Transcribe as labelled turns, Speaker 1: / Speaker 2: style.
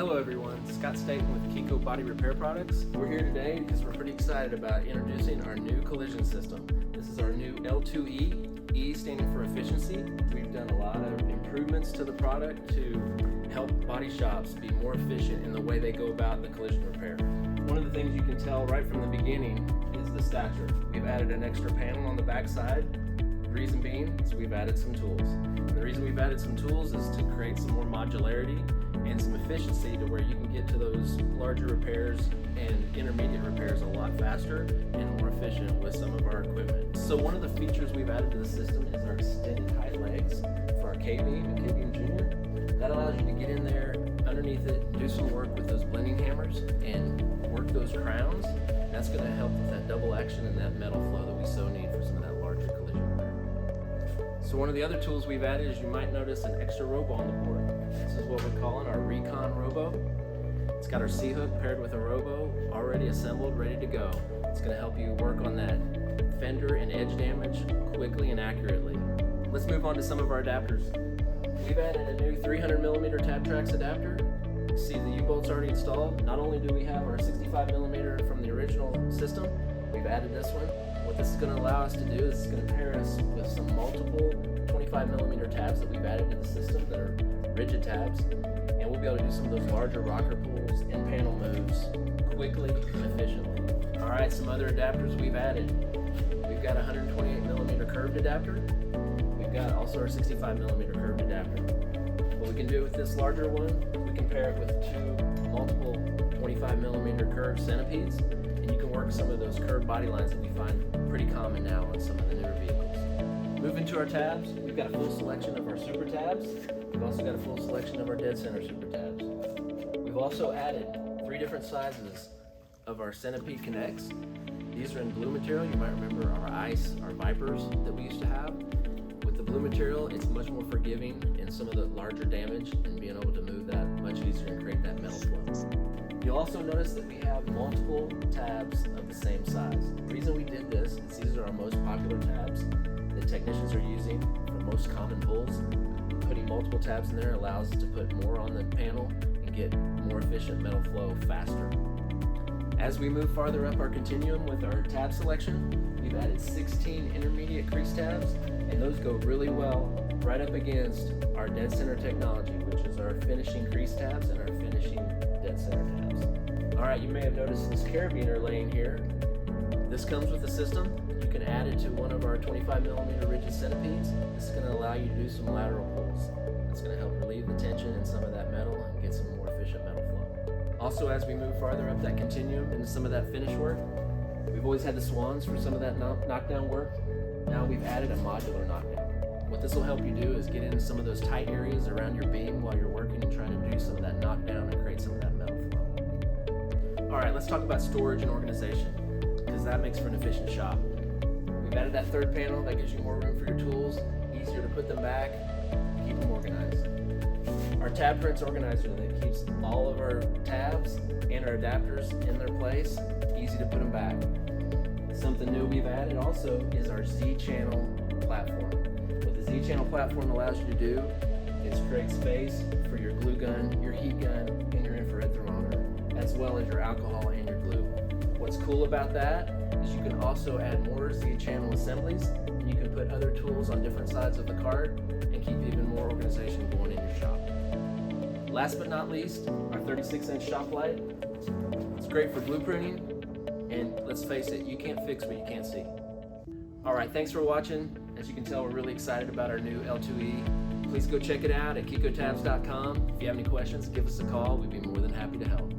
Speaker 1: Hello everyone, Scott Staten with KECO Body Repair Products. We're here today because we're pretty excited about introducing our new collision system. This is our new L2E, E standing for efficiency. We've done a lot of improvements to the product to help body shops be more efficient in the way they go about the collision repair. One of the things you can tell right from the beginning is the stature. We've added an extra panel on the back side. The reason being is we've added some tools. And the reason we've added some tools is to create some more modularity and some efficiency to where you can get to those larger repairs and intermediate repairs a lot faster and more efficient with some of our equipment. So one of the features we've added to the system is our extended height legs for our K-beam and K-beam Junior. That allows you to get in there underneath it, do some work with those blending hammers and work those crowns. That's going to help with that double action and that metal flow that we so need for some of that larger collision repair. So one of the other tools we've added is you might notice an extra robo on the board. This is what we're calling our Recon Robo. It's got our C-hook paired with a robo already assembled, ready to go. It's going to help you work on that fender and edge damage quickly and accurately. Let's move on to some of our adapters. We've added a new 300mm tab tracks adapter. You see the U-bolts already installed. Not only do we have our 65mm from the original system, we've added this one. What this is going to allow us to do is it's going to pair us with some multiple 25mm tabs that we've added to the system that are rigid tabs, and we'll be able to do some of those larger rocker pulls and panel moves quickly and efficiently. All right, some other adapters we've added. We've got a 128mm curved adapter. We've got also our 65mm curved adapter. What we can do with this larger one, we can pair it with two multiple 25mm curved centipedes, and you can work some of those curved body lines that we find pretty common now on some of the newer vehicles. Moving to our tabs, we've got a full selection of our super tabs. We've also got a full selection of our dead center super tabs. We've also added 3 different sizes of our centipede connects. These are in blue material. You might remember our ice, our Vipers that we used to have. With the blue material, it's much more forgiving in some of the larger damage and being able to move that much easier and create that metal flow. You'll also notice that we have multiple tabs of the same size. The reason we did this is these are our most popular tabs that technicians are using for most common pulls. Putting multiple tabs in there allows us to put more on the panel and get more efficient metal flow faster. As we move farther up our continuum with our tab selection, we've added 16 intermediate crease tabs, and those go really well right up against our dead center technology, which is our finishing crease tabs and our finishing dead center tabs. All right, you may have noticed this carabiner laying here. This comes with the system. You can add it to one of our 25mm rigid centipedes. This is going to allow you to do some lateral pulls. It's going to help relieve the tension in some of that metal and get some more efficient metal flow. Also, as we move farther up that continuum into some of that finish work, we've always had the swans for some of that knockdown work. Now we've added a modular knockdown. What this will help you do is get into some of those tight areas around your beam while you're working and trying to do some of that knockdown and create some of that metal flow. All right, let's talk about storage and organization, because that makes for an efficient shop. We've added that third panel that gives you more room for your tools, easier to put them back, keep them organized. Our tab prints organizer that keeps all of our tabs and our adapters in their place, easy to put them back. Something new we've added also is our ZChannel Platform. What the ZChannel Platform allows you to do is create space for your glue gun, your heat gun, and your infrared thermometer, as well as your alcohol and your glue. What's cool about that is you can also add more Z-channel assemblies, and you can put other tools on different sides of the cart and keep even more organization going in your shop. Last but not least, our 36-inch shop light. It's great for blueprinting, and let's face it, you can't fix what you can't see. All right, thanks for watching. As you can tell, we're really excited about our new L2E. Please go check it out at KECOtabs.com. If you have any questions, give us a call. We'd be more than happy to help.